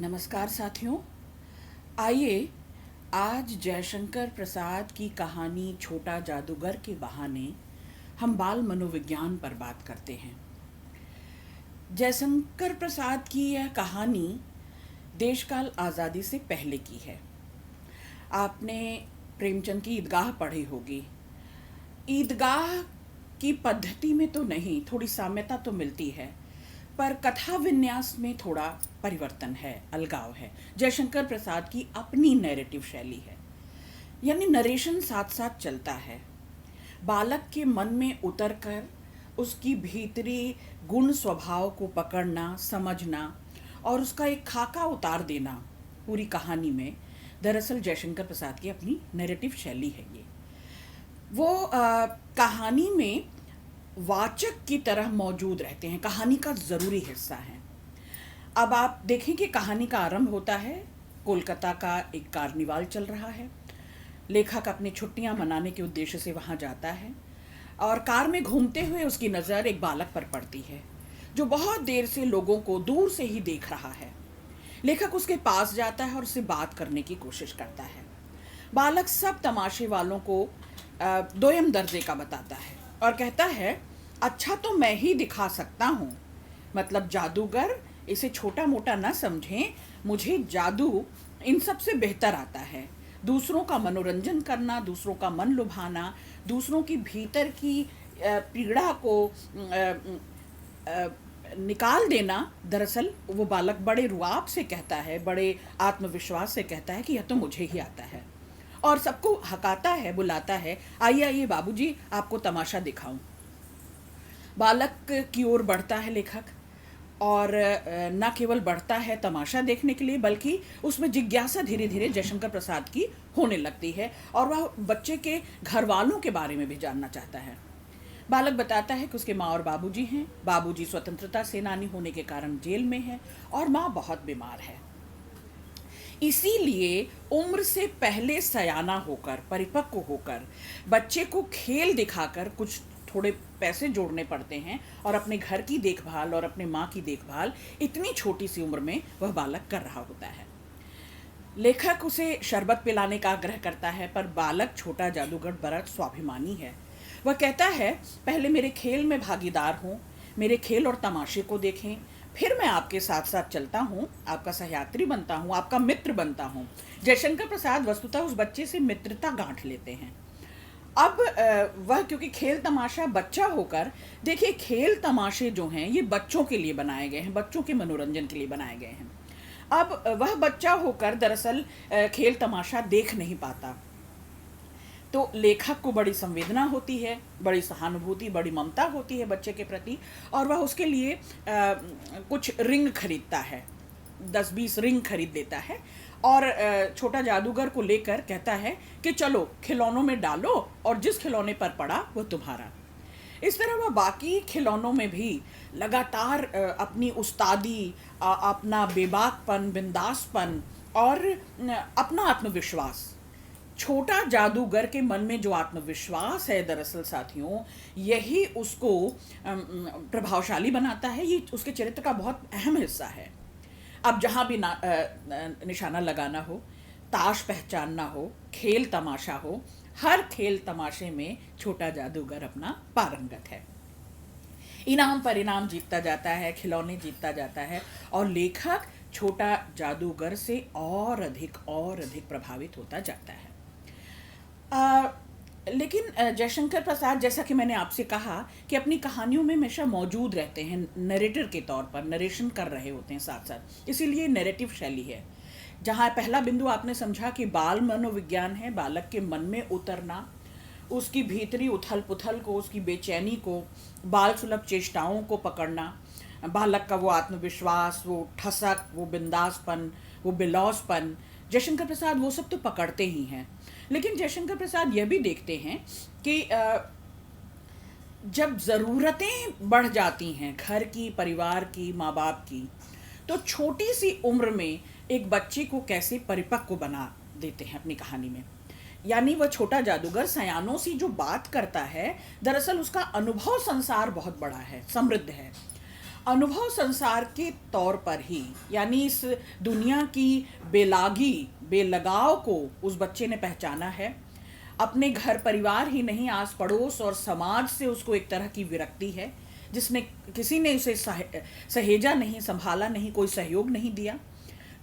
नमस्कार साथियों। आइए आज जयशंकर प्रसाद की कहानी छोटा जादूगर के बहाने हम बाल मनोविज्ञान पर बात करते हैं। जयशंकर प्रसाद की यह कहानी देशकाल आज़ादी से पहले की है। आपने प्रेमचंद की ईदगाह पढ़ी होगी। ईदगाह की पद्धति में तो नहीं, थोड़ी साम्यता तो मिलती है, पर कथा विन्यास में थोड़ा परिवर्तन है, अलगाव है। जयशंकर प्रसाद की अपनी नैरेटिव शैली है, यानी नरेशन साथ साथ चलता है। बालक के मन में उतरकर उसकी भीतरी गुण स्वभाव को पकड़ना, समझना और उसका एक खाका उतार देना पूरी कहानी में, दरअसल जयशंकर प्रसाद की अपनी नैरेटिव शैली है। ये वो कहानी में वाचक की तरह मौजूद रहते हैं, कहानी का ज़रूरी हिस्सा है। अब आप देखें कि कहानी का आरंभ होता है, कोलकाता का एक कार्निवाल चल रहा है। लेखक अपनी छुट्टियां मनाने के उद्देश्य से वहां जाता है और कार में घूमते हुए उसकी नज़र एक बालक पर पड़ती है जो बहुत देर से लोगों को दूर से ही देख रहा है। लेखक उसके पास जाता है और उससे बात करने की कोशिश करता है। बालक सब तमाशे वालों को दोयम दर्जे का बताता है और कहता है, अच्छा तो मैं ही दिखा सकता हूँ, मतलब जादूगर, इसे छोटा मोटा ना समझें, मुझे जादू इन सब से बेहतर आता है। दूसरों का मनोरंजन करना, दूसरों का मन लुभाना, दूसरों की भीतर की पीड़ा को निकाल देना। दरअसल वो बालक बड़े रुआब से कहता है, बड़े आत्मविश्वास से कहता है कि यह तो मुझे ही आता है, और सबको हकाता है, बुलाता है, आइए आइए बाबूजी, आपको तमाशा दिखाऊं। बालक की ओर बढ़ता है लेखक, और न केवल बढ़ता है तमाशा देखने के लिए, बल्कि उसमें जिज्ञासा धीरे धीरे जयशंकर प्रसाद की होने लगती है और वह बच्चे के घर वालों के बारे में भी जानना चाहता है। बालक बताता है कि उसके माँ और बाबूजी हैं। बाबूजी स्वतंत्रता सेनानी होने के कारण जेल में है और माँ बहुत बीमार है। इसीलिए उम्र से पहले सयाना होकर, परिपक्व होकर बच्चे को खेल दिखाकर कुछ थोड़े पैसे जोड़ने पड़ते हैं और अपने घर की देखभाल और अपने माँ की देखभाल इतनी छोटी सी उम्र में वह बालक कर रहा होता है। लेखक उसे शरबत पिलाने का आग्रह करता है, पर बालक छोटा जादूगर बड़ा स्वाभिमानी है। वह कहता है, पहले मेरे खेल में भागीदार हों, मेरे खेल और तमाशे को देखें, फिर मैं आपके साथ साथ चलता हूँ, आपका सहयात्री बनता हूँ, आपका मित्र बनता हूँ। जयशंकर प्रसाद वस्तुतः उस बच्चे से मित्रता गांठ लेते हैं। अब वह क्योंकि खेल तमाशा बच्चा होकर, देखिए खेल तमाशे जो हैं ये बच्चों के लिए बनाए गए हैं, बच्चों के मनोरंजन के लिए बनाए गए हैं। अब वह बच्चा होकर दरअसल खेल तमाशा देख नहीं पाता, तो लेखक को बड़ी संवेदना होती है, बड़ी सहानुभूति, बड़ी ममता होती है बच्चे के प्रति, और वह उसके लिए कुछ रिंग खरीदता है, 10-20 रिंग खरीद देता है और छोटा जादूगर को लेकर कहता है कि चलो खिलौनों में डालो और जिस खिलौने पर पड़ा वो तुम्हारा। इस तरह वह बाकी खिलौनों में भी लगातार अपनी उस्तादी, अपना बेबाकपन, बिंदासपन और अपना आत्मविश्वास, छोटा जादूगर के मन में जो आत्मविश्वास है दरअसल साथियों, यही उसको प्रभावशाली बनाता है। ये उसके चरित्र का बहुत अहम हिस्सा है। अब जहाँ भी निशाना लगाना हो, ताश पहचानना हो, खेल तमाशा हो, हर खेल तमाशे में छोटा जादूगर अपना पारंगत है। इनाम पर इनाम जीतता जाता है, खिलौने जीतता जाता है, और लेखक छोटा जादूगर से और अधिक प्रभावित होता जाता है। लेकिन जयशंकर प्रसाद, जैसा कि मैंने आपसे कहा कि अपनी कहानियों में हमेशा मौजूद रहते हैं, नरेटर के तौर पर नरेशन कर रहे होते हैं साथ साथ, इसीलिए नैरेटिव शैली है। जहाँ पहला बिंदु आपने समझा कि बाल मनोविज्ञान है, बालक के मन में उतरना, उसकी भीतरी उथल पुथल को, उसकी बेचैनी को, बाल सुलभ चेष्टाओं को पकड़ना, बालक का वो आत्मविश्वास, वो ठसक, वो बिंदासपन, वो बिलौसपन, जयशंकर प्रसाद वो सब तो पकड़ते ही हैं। लेकिन जयशंकर प्रसाद यह भी देखते हैं कि जब ज़रूरतें बढ़ जाती हैं घर की, परिवार की, माँ बाप की, तो छोटी सी उम्र में एक बच्चे को कैसे परिपक्व बना देते हैं अपनी कहानी में। यानी वह छोटा जादूगर सयानों से जो बात करता है, दरअसल उसका अनुभव संसार बहुत बड़ा है, समृद्ध है। अनुभव संसार के तौर पर ही, यानी इस दुनिया की बेलागी बेलगाव को उस बच्चे ने पहचाना है। अपने घर परिवार ही नहीं, आस पड़ोस और समाज से उसको एक तरह की विरक्ति है, जिसने किसी ने उसे सहेजा नहीं, संभाला नहीं, कोई सहयोग नहीं दिया।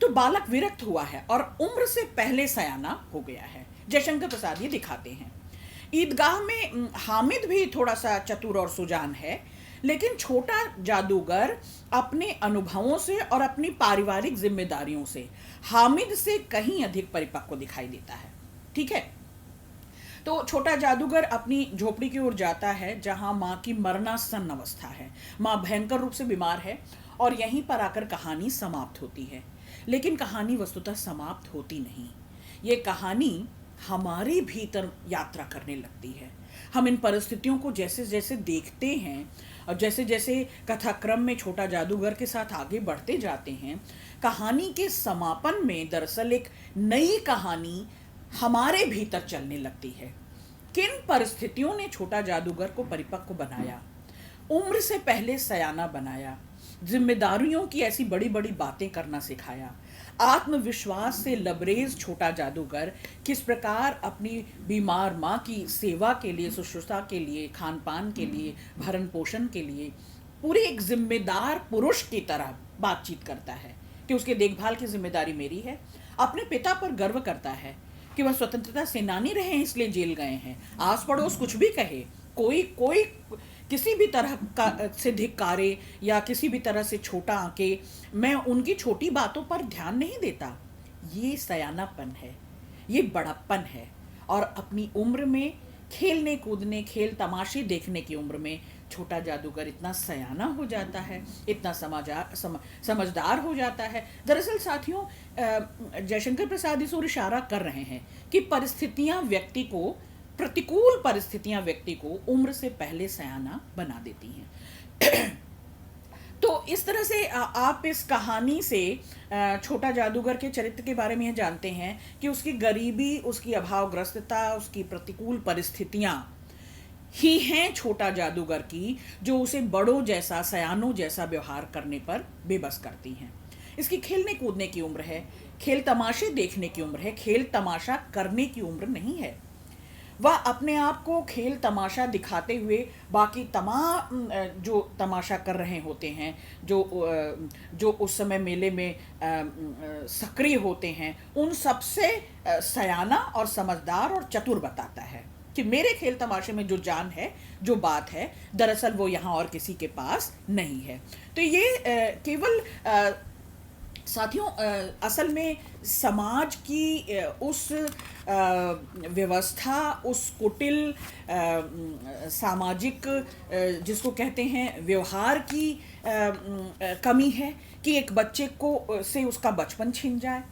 तो बालक विरक्त हुआ है और उम्र से पहले सयाना हो गया है। जयशंकर प्रसाद ये दिखाते हैं। ईदगाह में हामिद भी थोड़ा सा चतुर और सुजान है, लेकिन छोटा जादूगर अपने अनुभवों से और अपनी पारिवारिक जिम्मेदारियों से हामिद से कहीं अधिक परिपक्व दिखाई देता है। ठीक है, तो छोटा जादूगर अपनी झोपड़ी की ओर जाता है, जहां माँ की मरणासन अवस्था है। माँ भयंकर रूप से बीमार है और यहीं पर आकर कहानी समाप्त होती है। लेकिन कहानी वस्तुतः समाप्त होती नहीं। ये कहानी हमारे भीतर यात्रा करने लगती है। हम इन परिस्थितियों को जैसे जैसे देखते हैं और जैसे जैसे कथाक्रम में छोटा जादूगर के साथ आगे बढ़ते जाते हैं, कहानी के समापन में दरअसल एक नई कहानी हमारे भीतर चलने लगती है। किन परिस्थितियों ने छोटा जादूगर को परिपक्व बनाया, उम्र से पहले सयाना बनाया, जिम्मेदारियों की ऐसी बड़ी बड़ी बातें करना सिखाया, आत्मविश्वास से लबरेज छोटा जादूगर किस प्रकार अपनी बीमार माँ की सेवा के लिए, शुश्रूषा के लिए, खान पान के लिए, भरण पोषण के लिए पूरे एक जिम्मेदार पुरुष की तरह बातचीत करता है कि उसके देखभाल की जिम्मेदारी मेरी है। अपने पिता पर गर्व करता है कि वह स्वतंत्रता सेनानी रहे हैं, इसलिए जेल गए हैं। आस पड़ोस कुछ भी कहे, कोई कोई किसी भी तरह का से धिक्कारे या किसी भी तरह से छोटा आके, मैं उनकी छोटी बातों पर ध्यान नहीं देता। ये सयानापन है, ये बड़प्पन है। और अपनी उम्र में खेलने कूदने, खेल तमाशे देखने की उम्र में छोटा जादूगर इतना सयाना हो जाता है, इतना समझदार हो जाता है। दरअसल साथियों, जयशंकर प्रसाद इस ओर इशारा कर रहे हैं कि प्रतिकूल परिस्थितियां व्यक्ति को उम्र से पहले सयाना बना देती हैं। तो इस तरह से आप इस कहानी से छोटा जादूगर के चरित्र के बारे में यह जानते हैं कि उसकी गरीबी, उसकी अभावग्रस्तता, उसकी प्रतिकूल परिस्थितियां ही हैं छोटा जादूगर की, जो उसे बड़ों जैसा, सयानों जैसा व्यवहार करने पर बेबस करती हैं। इसकी खेलने कूदने की उम्र है, खेल तमाशे देखने की उम्र है, खेल तमाशा करने की उम्र नहीं है। वह अपने आप को खेल तमाशा दिखाते हुए बाकी तमाम जो तमाशा कर रहे होते हैं, जो उस समय मेले में सक्रिय होते हैं, उन सबसे सयाना और समझदार और चतुर बताता है कि मेरे खेल तमाशे में जो जान है, जो बात है, दरअसल वो यहाँ और किसी के पास नहीं है। तो ये केवल साथियों, असल में समाज की उस व्यवस्था, उस कुटिल सामाजिक जिसको कहते हैं व्यवहार की कमी है कि एक बच्चे को से उसका बचपन छिन जाए।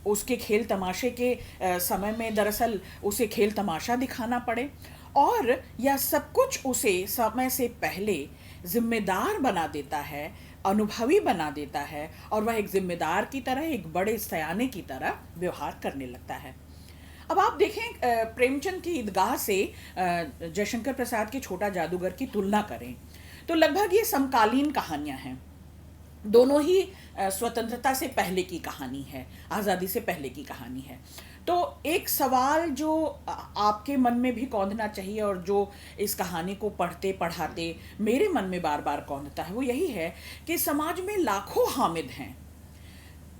उसके खेल तमाशे के समय में दरअसल उसे खेल तमाशा दिखाना पड़े, और यह सब कुछ उसे समय से पहले जिम्मेदार बना देता है, अनुभवी बना देता है, और वह एक जिम्मेदार की तरह, एक बड़े सयाने की तरह व्यवहार करने लगता है। अब आप देखें, प्रेमचंद की ईदगाह से जयशंकर प्रसाद के छोटा जादूगर की तुलना करें तो लगभग ये समकालीन कहानियां हैं। दोनों ही स्वतंत्रता से पहले की कहानी है, आज़ादी से पहले की कहानी है। तो एक सवाल जो आपके मन में भी कौंधना चाहिए और जो इस कहानी को पढ़ते पढ़ाते मेरे मन में बार बार कौंधता है, वो यही है कि समाज में लाखों हामिद हैं,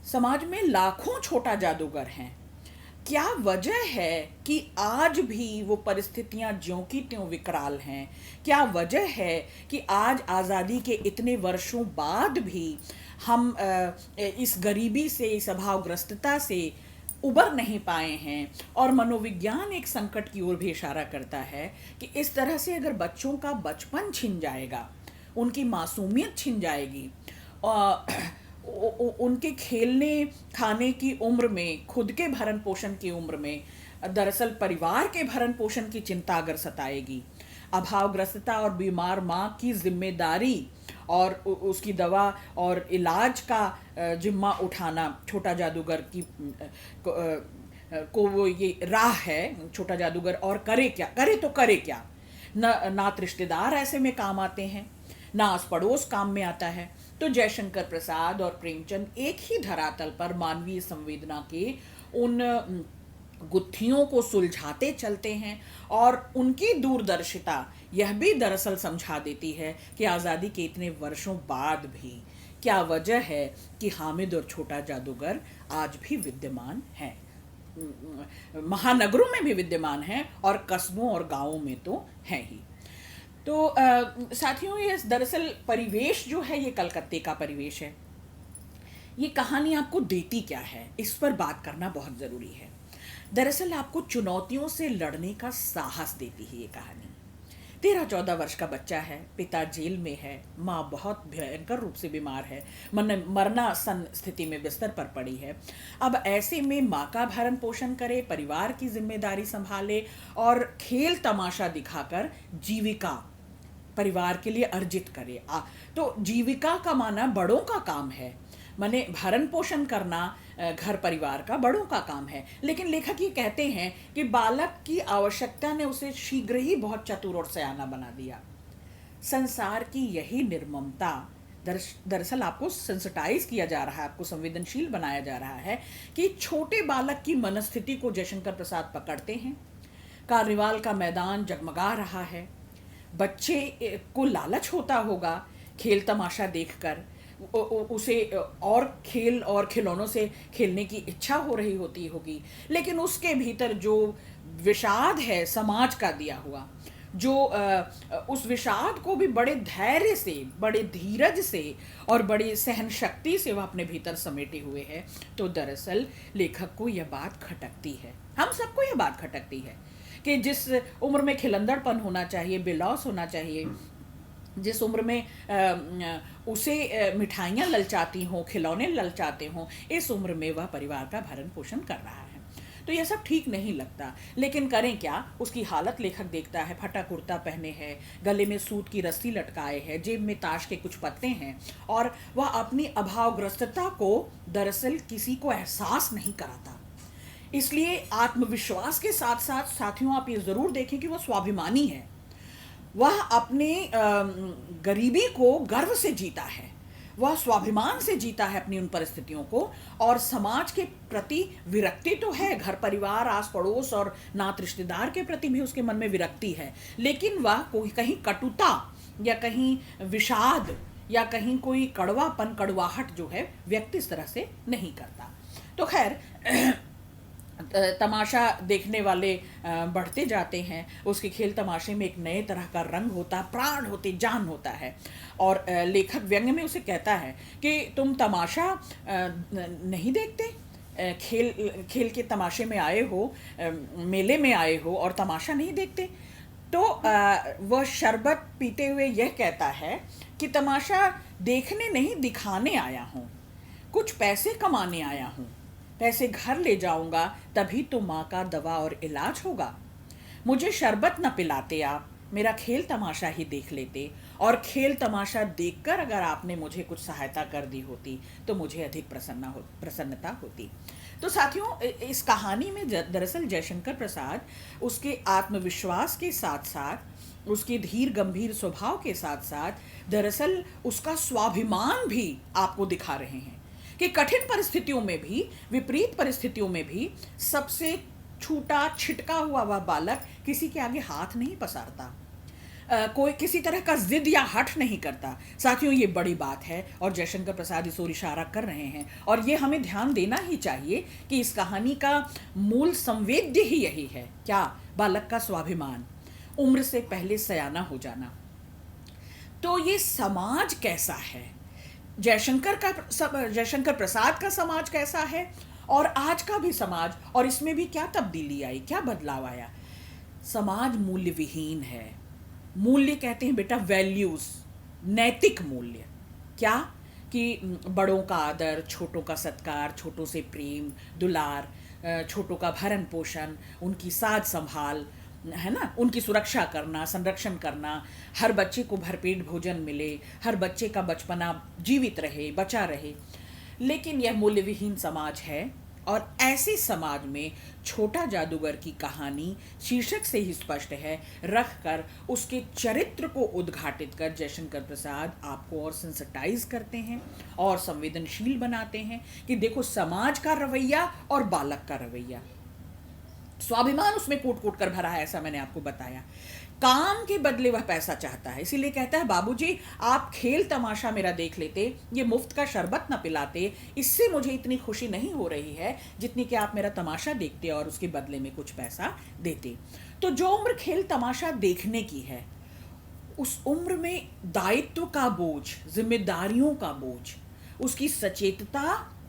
समाज में लाखों छोटा जादूगर हैं। क्या वजह है कि आज भी वो परिस्थितियां ज्यों की त्यों विकराल हैं? क्या वजह है कि आज आज़ादी के इतने वर्षों बाद भी हम इस गरीबी से, इस अभावग्रस्तता से उबर नहीं पाए हैं? और मनोविज्ञान एक संकट की ओर भी इशारा करता है कि इस तरह से अगर बच्चों का बचपन छिन जाएगा, उनकी मासूमियत छिन जाएगी, उनके खेलने खाने की उम्र में, खुद के भरण पोषण की उम्र में दरअसल परिवार के भरण पोषण की चिंता अगर सताएगी, अभावग्रस्तता और बीमार माँ की जिम्मेदारी और उसकी दवा और इलाज का जिम्मा उठाना छोटा जादूगर की को वो ये राह है। छोटा जादूगर और करे क्या, करे तो करे क्या? ना रिश्तेदार ऐसे में काम आते हैं, ना आस पड़ोस काम में आता है, तो जयशंकर प्रसाद और प्रेमचंद एक ही धरातल पर मानवीय संवेदना के उन गुत्थियों को सुलझाते चलते हैं, और उनकी दूरदर्शिता यह भी दरअसल समझा देती है कि आज़ादी के इतने वर्षों बाद भी क्या वजह है कि हामिद और छोटा जादूगर आज भी विद्यमान हैं, महानगरों में भी विद्यमान हैं और कस्बों और गांवों में तो हैं ही। तो साथियों, ये दरअसल परिवेश जो है ये कलकत्ते का परिवेश है। ये कहानी आपको देती क्या है, इस पर बात करना बहुत ज़रूरी है। दरअसल आपको चुनौतियों से लड़ने का साहस देती है ये कहानी। 13-14 वर्ष का बच्चा है, पिता जेल में है, माँ बहुत भयंकर रूप से बीमार है, मरणासन स्थिति में बिस्तर पर पड़ी है। अब ऐसे में माँ का भरण पोषण करे, परिवार की जिम्मेदारी संभाले और खेल तमाशा दिखाकर जीविका परिवार के लिए अर्जित करे। तो जीविका कमाना बड़ों का काम है, माने भरण पोषण करना घर परिवार का बड़ों का काम है। लेकिन लेखक ये कहते हैं कि बालक की आवश्यकता ने उसे शीघ्र ही बहुत चतुर और सयाना बना दिया। संसार की यही निर्ममता, दरअसल आपको सेंसिटाइज किया जा रहा है, आपको संवेदनशील बनाया जा रहा है कि छोटे बालक की मनस्थिति को जयशंकर प्रसाद पकड़ते हैं। कार्निवाल का मैदान जगमगा रहा है, बच्चे को लालच होता होगा खेल तमाशा देखकर, उसे और खेल और खिलौनों से खेलने की इच्छा हो रही होती होगी, लेकिन उसके भीतर जो विषाद है समाज का दिया हुआ, जो उस विषाद को भी बड़े धैर्य से, बड़े धीरज से और बड़ी सहन शक्ति से वह अपने भीतर समेटे हुए है। तो दरअसल लेखक को यह बात खटकती है, हम सबको यह बात खटकती है कि जिस उम्र में खिलंदड़पन होना चाहिए, बिलौस होना चाहिए, जिस उम्र में उसे मिठाइयाँ ललचाती हों, खिलौने ललचाते हों, इस उम्र में वह परिवार का भरण पोषण कर रहा है। तो यह सब ठीक नहीं लगता, लेकिन करें क्या। उसकी हालत लेखक देखता है, फटा कुर्ता पहने है, गले में सूत की रस्सी लटकाए है, जेब में ताश के कुछ पत्ते हैं, और वह अपनी अभावग्रस्तता को दरअसल किसी को एहसास नहीं कराता। इसलिए आत्मविश्वास के साथ साथ साथियों आप ये ज़रूर देखें कि वह स्वाभिमानी है। वह अपने गरीबी को गर्व से जीता है, वह स्वाभिमान से जीता है अपनी उन परिस्थितियों को, और समाज के प्रति विरक्ति तो है, घर परिवार आस पड़ोस और नात रिश्तेदार के प्रति भी उसके मन में विरक्ति है, लेकिन वह कोई कहीं कटुता या कहीं विषाद या कहीं कोई कड़वापन, कड़वाहट जो है व्यक्ति इस तरह से नहीं करता। तो खैर तमाशा देखने वाले बढ़ते जाते हैं। उसके खेल तमाशे में एक नए तरह का रंग होता है, प्राण होते, जान होता है। और लेखक व्यंग्य में उसे कहता है कि तुम तमाशा नहीं देखते, खेल के तमाशे में आए हो, मेले में आए हो और तमाशा नहीं देखते। तो वह शरबत पीते हुए यह कहता है कि तमाशा देखने नहीं, दिखाने आया हूँ, कुछ पैसे कमाने आया हूँ, पैसे घर ले जाऊंगा तभी तो माँ का दवा और इलाज होगा। मुझे शरबत न पिलाते आप, मेरा खेल तमाशा ही देख लेते, और खेल तमाशा देखकर अगर आपने मुझे कुछ सहायता कर दी होती तो मुझे अधिक प्रसन्नता होती। तो साथियों, इस कहानी में दरअसल जयशंकर प्रसाद उसके आत्मविश्वास के साथ साथ, उसके धीर गंभीर स्वभाव के साथ साथ दरअसल उसका स्वाभिमान भी आपको दिखा रहे हैं कि कठिन परिस्थितियों में भी, विपरीत परिस्थितियों में भी सबसे छूटा छिटका हुआ वह बालक किसी के आगे हाथ नहीं पसारता, कोई किसी तरह का जिद या हठ नहीं करता। साथियों, ये बड़ी बात है और जयशंकर प्रसाद इस ओर इशारा कर रहे हैं, और ये हमें ध्यान देना ही चाहिए कि इस कहानी का मूल संवेद्य ही यही है। क्या? बालक का स्वाभिमान, उम्र से पहले सयाना हो जाना। तो ये समाज कैसा है, जयशंकर प्रसाद का समाज कैसा है, और आज का भी समाज, और इसमें भी क्या तब्दीली आई, क्या बदलाव आया। समाज मूल्य विहीन है। मूल्य कहते हैं बेटा वैल्यूज, नैतिक मूल्य। क्या? कि बड़ों का आदर, छोटों का सत्कार, छोटों से प्रेम दुलार, छोटों का भरण पोषण, उनकी साज संभाल, है ना, उनकी सुरक्षा करना, संरक्षण करना, हर बच्चे को भरपेट भोजन मिले, हर बच्चे का बचपना जीवित रहे, बचा रहे। लेकिन यह मूल्यविहीन समाज है और ऐसे समाज में छोटा जादूगर की कहानी शीर्षक से ही स्पष्ट है, रखकर उसके चरित्र को उद्घाटित कर जयशंकर प्रसाद आपको और सेंसिटाइज करते हैं और संवेदनशील बनाते हैं कि देखो समाज का रवैया और बालक का रवैया, स्वाभिमान उसमें कूट कूट कर भरा है, ऐसा मैंने आपको बताया। काम के बदले वह पैसा चाहता है, इसीलिए कहता है बाबूजी आप खेल तमाशा मेरा देख लेते, ये मुफ्त का शरबत ना पिलाते, इससे मुझे इतनी खुशी नहीं हो रही है जितनी कि आप मेरा तमाशा देखते और उसके बदले में कुछ पैसा देते। तो जो उम्र खेल तमाशा देखने की है, उस उम्र में दायित्व का बोझ, जिम्मेदारियों का बोझ उसकी सचेतता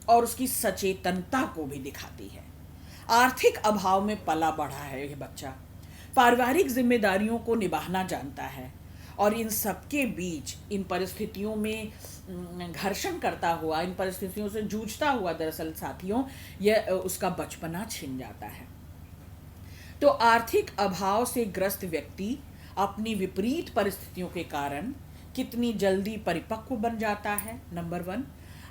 और उसकी सचेतनता को भी दिखाती है। आर्थिक अभाव में पला बढ़ा है यह बच्चा, पारिवारिक जिम्मेदारियों को निभाना जानता है और इन सबके बीच, इन परिस्थितियों में घर्षण करता हुआ, इन परिस्थितियों से जूझता हुआ दरअसल साथियों यह उसका बचपना छिन जाता है। तो आर्थिक अभाव से ग्रस्त व्यक्ति अपनी विपरीत परिस्थितियों के कारण कितनी जल्दी परिपक्व बन जाता है। नंबर 1,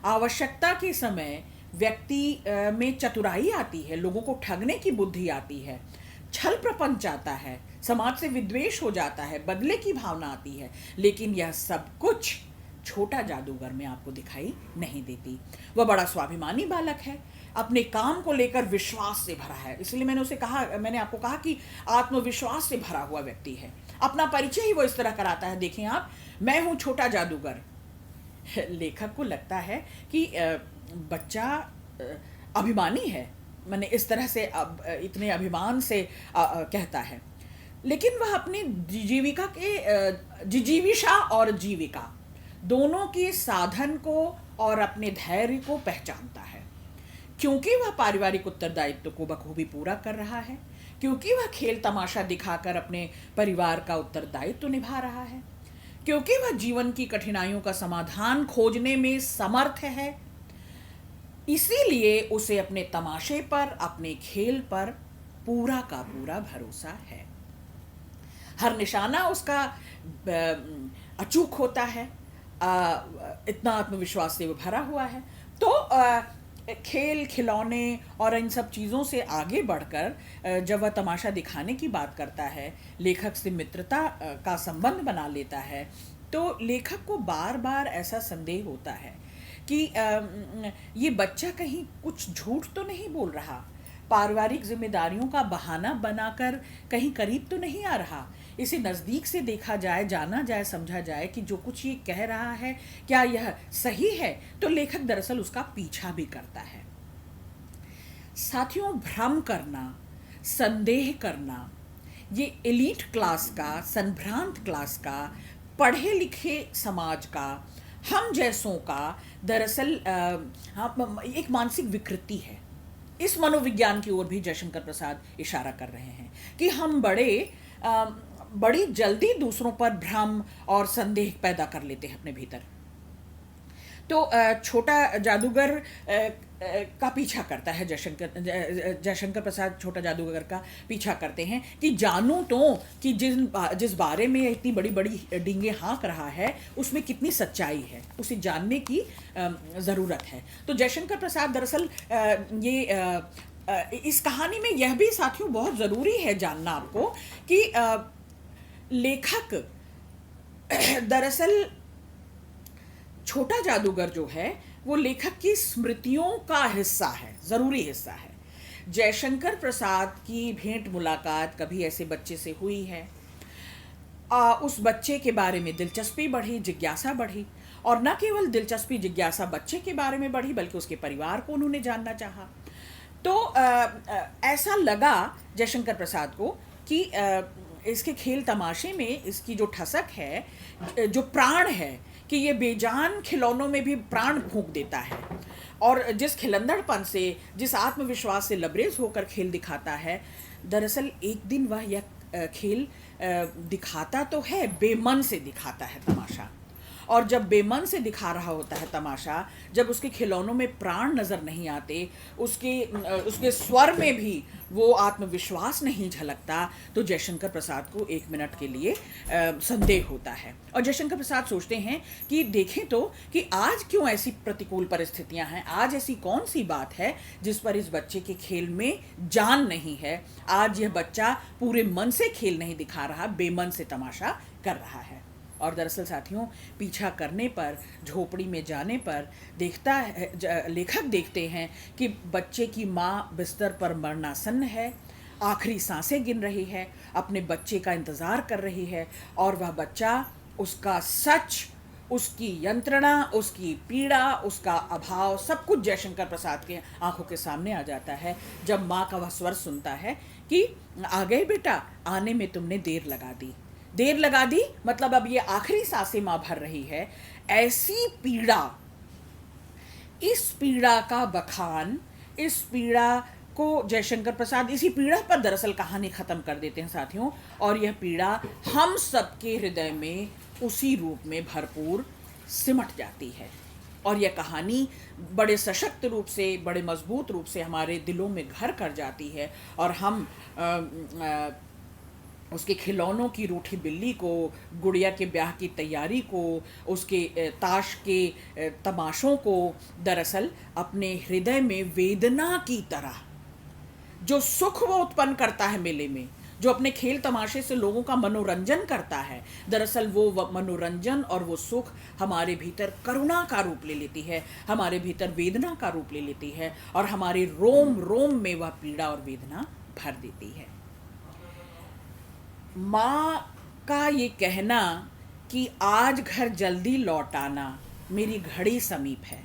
आवश्यकता के समय व्यक्ति में चतुराई आती है, लोगों को ठगने की बुद्धि आती है, छल प्रपंच आता है, समाज से विद्वेष हो जाता है, बदले की भावना आती है, लेकिन यह सब कुछ छोटा जादूगर में आपको दिखाई नहीं देती। वह बड़ा स्वाभिमानी बालक है, अपने काम को लेकर विश्वास से भरा है, इसलिए मैंने आपको कहा कि आत्मविश्वास से भरा हुआ व्यक्ति है। अपना परिचय ही वो इस तरह कराता है, देखें आप, मैं हूं छोटा जादूगर। लेखक को लगता है कि बच्चा अभिमानी है, मैंने इस तरह से अब इतने अभिमान से कहता है, लेकिन वह अपनी जीविका के जिजीविषा और जीविका दोनों के साधन को और अपने धैर्य को पहचानता है, क्योंकि वह पारिवारिक उत्तरदायित्व को बखूबी पूरा कर रहा है, क्योंकि वह खेल तमाशा दिखाकर अपने परिवार का उत्तरदायित्व निभा रहा है, क्योंकि वह जीवन की कठिनाइयों का समाधान खोजने में समर्थ है। इसीलिए उसे अपने तमाशे पर, अपने खेल पर पूरा का पूरा भरोसा है। हर निशाना उसका अचूक होता है, इतना आत्मविश्वास से वो भरा हुआ है। तो खेल, खिलौने और इन सब चीज़ों से आगे बढ़कर जब वह तमाशा दिखाने की बात करता है, लेखक से मित्रता का संबंध बना लेता है, तो लेखक को बार बार ऐसा संदेह होता है कि ये बच्चा कहीं कुछ झूठ तो नहीं बोल रहा, पारिवारिक जिम्मेदारियों का बहाना बनाकर कहीं करीब तो नहीं आ रहा, इसे नज़दीक से देखा जाए, जाना जाए, समझा जाए कि जो कुछ ये कह रहा है क्या यह सही है। तो लेखक दरअसल उसका पीछा भी करता है। साथियों, भ्रम करना, संदेह करना, ये एलीट क्लास का, संभ्रांत क्लास का, पढ़े लिखे समाज का, हम जैसों का दरअसल एक मानसिक विकृति है। इस मनोविज्ञान की ओर भी जयशंकर प्रसाद इशारा कर रहे हैं कि हम बड़ी जल्दी दूसरों पर भ्रम और संदेह पैदा कर लेते हैं अपने भीतर। तो छोटा जादूगर का पीछा करता है जयशंकर प्रसाद छोटा जादूगर का पीछा करते हैं कि जानूं तो कि जिस बारे में इतनी बड़ी बड़ी डींगे हाँक रहा है उसमें कितनी सच्चाई है, उसे जानने की ज़रूरत है। तो जयशंकर प्रसाद दरअसल इस कहानी में यह भी साथियों बहुत ज़रूरी है जानना आपको कि लेखक दरअसल छोटा जादूगर जो है वो लेखक की स्मृतियों का हिस्सा है, ज़रूरी हिस्सा है। जयशंकर प्रसाद की भेंट मुलाकात कभी ऐसे बच्चे से हुई है, उस बच्चे के बारे में दिलचस्पी बढ़ी, जिज्ञासा बढ़ी, और न केवल दिलचस्पी जिज्ञासा बच्चे के बारे में बढ़ी बल्कि उसके परिवार को उन्होंने जानना चाहा। तो ऐसा लगा जयशंकर प्रसाद को कि इसके खेल तमाशे में इसकी जो ठसक है, जो प्राण है, कि ये बेजान खिलौनों में भी प्राण फूंक देता है, और जिस खिलंदड़पन से, जिस आत्मविश्वास से लबरेज होकर खेल दिखाता है, दरअसल एक दिन वह यह खेल दिखाता तो है, बेमन से दिखाता है तमाशा, और जब बेमन से दिखा रहा होता है तमाशा, जब उसके खिलौनों में प्राण नज़र नहीं आते, उसके स्वर में भी वो आत्मविश्वास नहीं झलकता, तो जयशंकर प्रसाद को 1 मिनट के लिए संदेह होता है। और जयशंकर प्रसाद सोचते हैं कि देखें तो कि आज क्यों ऐसी प्रतिकूल परिस्थितियां हैं, आज ऐसी कौन सी बात है जिस पर इस बच्चे के खेल में जान नहीं है। आज यह बच्चा पूरे मन से खेल नहीं दिखा रहा, बेमन से तमाशा कर रहा है। और दरअसल साथियों, पीछा करने पर, झोपड़ी में जाने पर लेखक देखते हैं कि बच्चे की माँ बिस्तर पर मरणासन्न है, आखिरी सांसें गिन रही है, अपने बच्चे का इंतज़ार कर रही है, और वह बच्चा, उसका सच, उसकी यंत्रणा, उसकी पीड़ा, उसका अभाव, सब कुछ जयशंकर प्रसाद के आंखों के सामने आ जाता है जब माँ का वह स्वर सुनता है कि आ गए बेटा, आने में तुमने देर लगा दी, मतलब अब ये आखिरी सांसें माँ भर रही है। ऐसी पीड़ा, इस पीड़ा का बखान, इस पीड़ा को जयशंकर प्रसाद इसी पीड़ा पर दरअसल कहानी ख़त्म कर देते हैं साथियों। और यह पीड़ा हम सबके हृदय में उसी रूप में भरपूर सिमट जाती है, और यह कहानी बड़े सशक्त रूप से, बड़े मजबूत रूप से हमारे दिलों में घर कर जाती है, और हम उसके खिलौनों की रूठी बिल्ली को, गुड़िया के ब्याह की तैयारी को, उसके ताश के तमाशों को दरअसल अपने हृदय में वेदना की तरह, जो सुख वो उत्पन्न करता है मेले में, जो अपने खेल तमाशे से लोगों का मनोरंजन करता है, दरअसल वो मनोरंजन और वो सुख हमारे भीतर करुणा का रूप ले लेती है, हमारे भीतर वेदना का रूप ले लेती है, और हमारे रोम रोम में वह पीड़ा और वेदना भर देती है। माँ का ये कहना कि आज घर जल्दी लौट आना, मेरी घड़ी समीप है,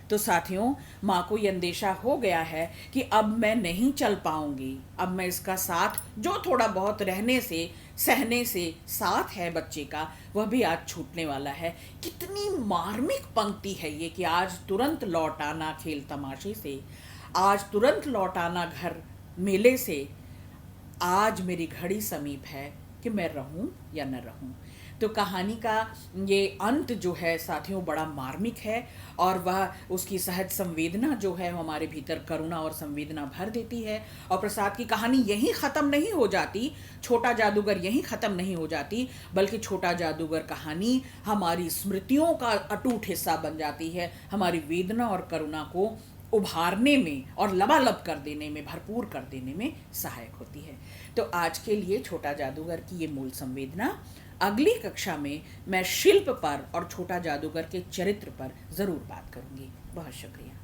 तो साथियों, माँ को ये अंदेशा हो गया है कि अब मैं नहीं चल पाऊंगी, अब मैं इसका साथ, जो थोड़ा बहुत रहने से, सहने से साथ है बच्चे का, वह भी आज छूटने वाला है। कितनी मार्मिक पंक्ति है ये कि आज तुरंत लौट आना खेल तमाशे से, आज तुरंत लौट आना घर मेले से, आज मेरी घड़ी समीप है कि मैं रहूं या न रहूं। तो कहानी का ये अंत जो है साथियों बड़ा मार्मिक है, और वह उसकी सहज संवेदना जो है हमारे भीतर करुणा और संवेदना भर देती है। और प्रसाद की कहानी यहीं ख़त्म नहीं हो जाती, छोटा जादूगर यहीं ख़त्म नहीं हो जाती, बल्कि छोटा जादूगर कहानी हमारी स्मृतियों का अटूट हिस्सा बन जाती है, हमारी वेदना और करुणा को उभारने में और लबालब कर देने में, भरपूर कर देने में सहायक होती है। तो आज के लिए छोटा जादूगर की ये मूल संवेदना। अगली कक्षा में मैं शिल्प पर और छोटा जादूगर के चरित्र पर ज़रूर बात करूंगी। बहुत शुक्रिया।